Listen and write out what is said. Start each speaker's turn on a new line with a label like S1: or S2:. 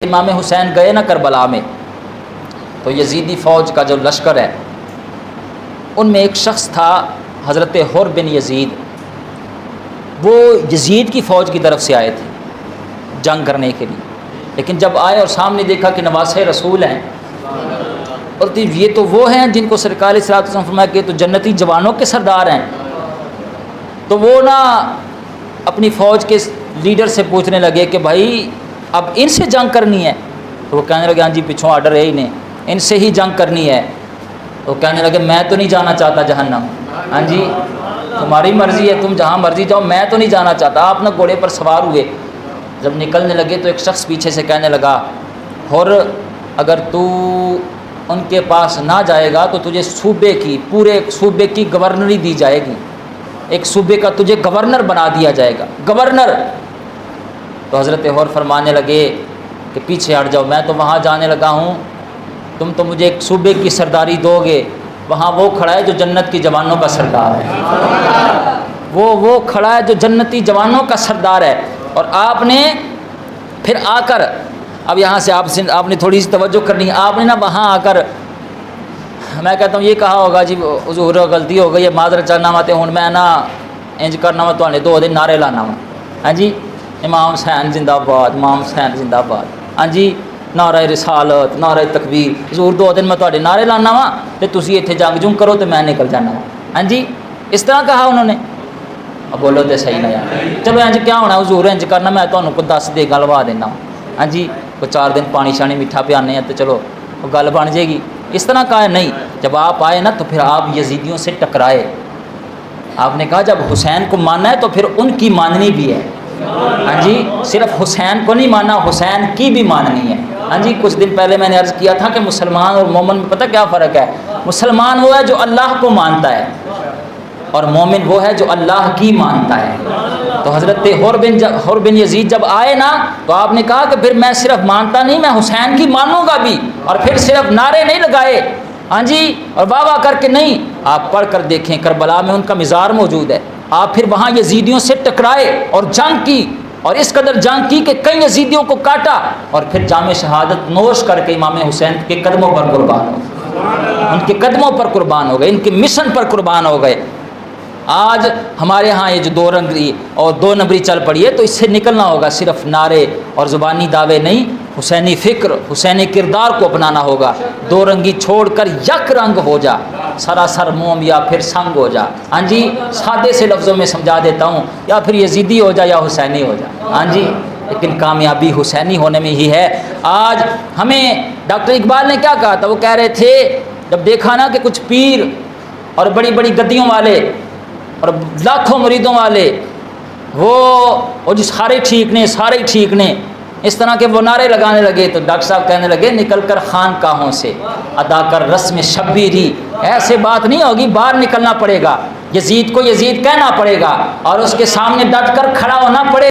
S1: امام حسین گئے نا کربلا میں، تو یزیدی فوج کا جو لشکر ہے ان میں ایک شخص تھا حضرت حر بن یزید، وہ یزید کی فوج کی طرف سے آئے تھے جنگ کرنے کے لیے، لیکن جب آئے اور سامنے دیکھا کہ نواسہ رسول ہیں اور یہ تو وہ ہیں جن کو سرکار صلی اللہ علیہ وسلم فرمایا کہ تو جنتی جوانوں کے سردار ہیں، تو وہ نا اپنی فوج کے لیڈر سے پوچھنے لگے کہ بھائی اب ان سے جنگ کرنی ہے؟ تو وہ کہنے لگے ہاں جی پچھوں آرڈر ہے ہی نہیں، ان سے ہی جنگ کرنی ہے۔ تو کہنے لگے میں تو نہیں جانا چاہتا جہنم، ہاں جی تمہاری مرضی ہے، تم جہاں مرضی جاؤ، میں تو نہیں جانا چاہتا۔ آپ نہ گھوڑے پر سوار ہوئے، جب نکلنے لگے تو ایک شخص پیچھے سے کہنے لگا حر اگر تو ان کے پاس نہ جائے گا تو تجھے صوبے کی، پورے صوبے کی گورنری دی جائے گی، ایک صوبے کا تجھے گورنر بنا دیا جائے گا، گورنر۔ تو حضرت حر فرمانے لگے کہ پیچھے ہٹ جاؤ، میں تو وہاں جانے لگا ہوں، تم تو مجھے ایک صوبے کی سرداری دو گے، وہاں وہ کھڑا ہے جو جنت کی جوانوں کا سردار ہے، وہ کھڑا ہے جو جنتی جوانوں کا سردار ہے۔ اور آپ نے پھر آ کر، اب یہاں سے آپ نے تھوڑی سی توجہ کرنی ہے، آپ نے نا وہاں آ کر میں کہتا ہوں یہ کہا ہوگا جی حضور غلطی ہو گئی ہے، معذرت چاہنا وا تے ہن میں نا انج کرنا وا تواڈے دو دن نعرے لانا وا، ہاں جی امام حسین زندہ باد، امام حسین زندہ باد، ہاں جی نعرہ رسالت، نعرہ تکبیر، حضور دو دن میں تواڈے نعرے لانا وا تے تسی ایتھے جنگ جنگ کرو تے میں نکل جانا وا، ہاں جی اس طرح کہا انہوں نے۔ اب بولو تے صحیح نہ یار، چلو انج کیا ہونا حضور انج کرنا، میں تانوں کو 10 دے گل وا دینا، ہاں جی کوئی 4 دن پانی شانی میٹھا پیانے ہیں تو چلو وہ گل بن جائے گی، اس طرح کہا ہے نہیں۔ جب آپ آئے نا تو پھر آپ یزیدیوں سے ٹکرائے، آپ نے کہا جب حسین کو ماننا ہے تو پھر ان کی ماننی بھی ہے، ہاں جی صرف حسین کو نہیں ماننا، حسین کی بھی ماننی ہے، ہاں جی۔ کچھ دن پہلے میں نے عرض کیا تھا کہ مسلمان اور مومن میں پتہ کیا فرق ہے؟ مسلمان وہ ہے جو اللہ کو مانتا ہے اور مومن وہ ہے جو اللہ کی مانتا ہے۔ تو حضرت حر بن یزید جب آئے نا تو آپ نے کہا کہ پھر میں صرف مانتا نہیں، میں حسین کی مانوں گا بھی، اور پھر صرف نعرے نہیں لگائے، ہاں جی اور واہ واہ کر کے نہیں، آپ پڑھ کر دیکھیں کربلا میں ان کا مزار موجود ہے، آپ پھر وہاں یزیدیوں سے ٹکرائے اور جنگ کی، اور اس قدر جنگ کی کہ کئی یزیدیوں کو کاٹا، اور پھر جام شہادت نوش کر کے امام حسین کے قدموں پر قربان ہو گئے، ان کے قدموں پر قربان ہو گئے، ان کے مشن پر قربان ہو گئے۔ آج ہمارے ہاں یہ جو دو نمبری چل پڑی ہے، تو اس سے نکلنا ہوگا، صرف نعرے اور زبانی دعوے نہیں، حسینی فکر، حسینی کردار کو اپنانا ہوگا، دو رنگی چھوڑ کر یک رنگ ہو جا، سراسر موم یا پھر سنگ ہو جا، ہاں جی سادے سے لفظوں میں سمجھا دیتا ہوں، یا پھر یزیدی ہو جا یا حسینی ہو جا، ہاں جی لیکن کامیابی حسینی ہونے میں ہی ہے۔ آج ہمیں ڈاکٹر اقبال نے کیا کہا تھا؟ وہ کہہ رہے تھے جب دیکھا نا کہ کچھ پیر اور بڑی بڑی گدیوں والے اور لاکھوں مریدوں والے وہ جو سارے ٹھیک نے، سارے ٹھیک نے، اس طرح کے وہ نعرے لگانے لگے، تو ڈاکٹر صاحب کہنے لگے نکل کر خانقاہوں سے ادا کر رسم شبیری، ایسے بات نہیں ہوگی، باہر نکلنا پڑے گا، یزید کو یزید کہنا پڑے گا اور اس کے سامنے ڈٹ کر کھڑا ہونا پڑے گا۔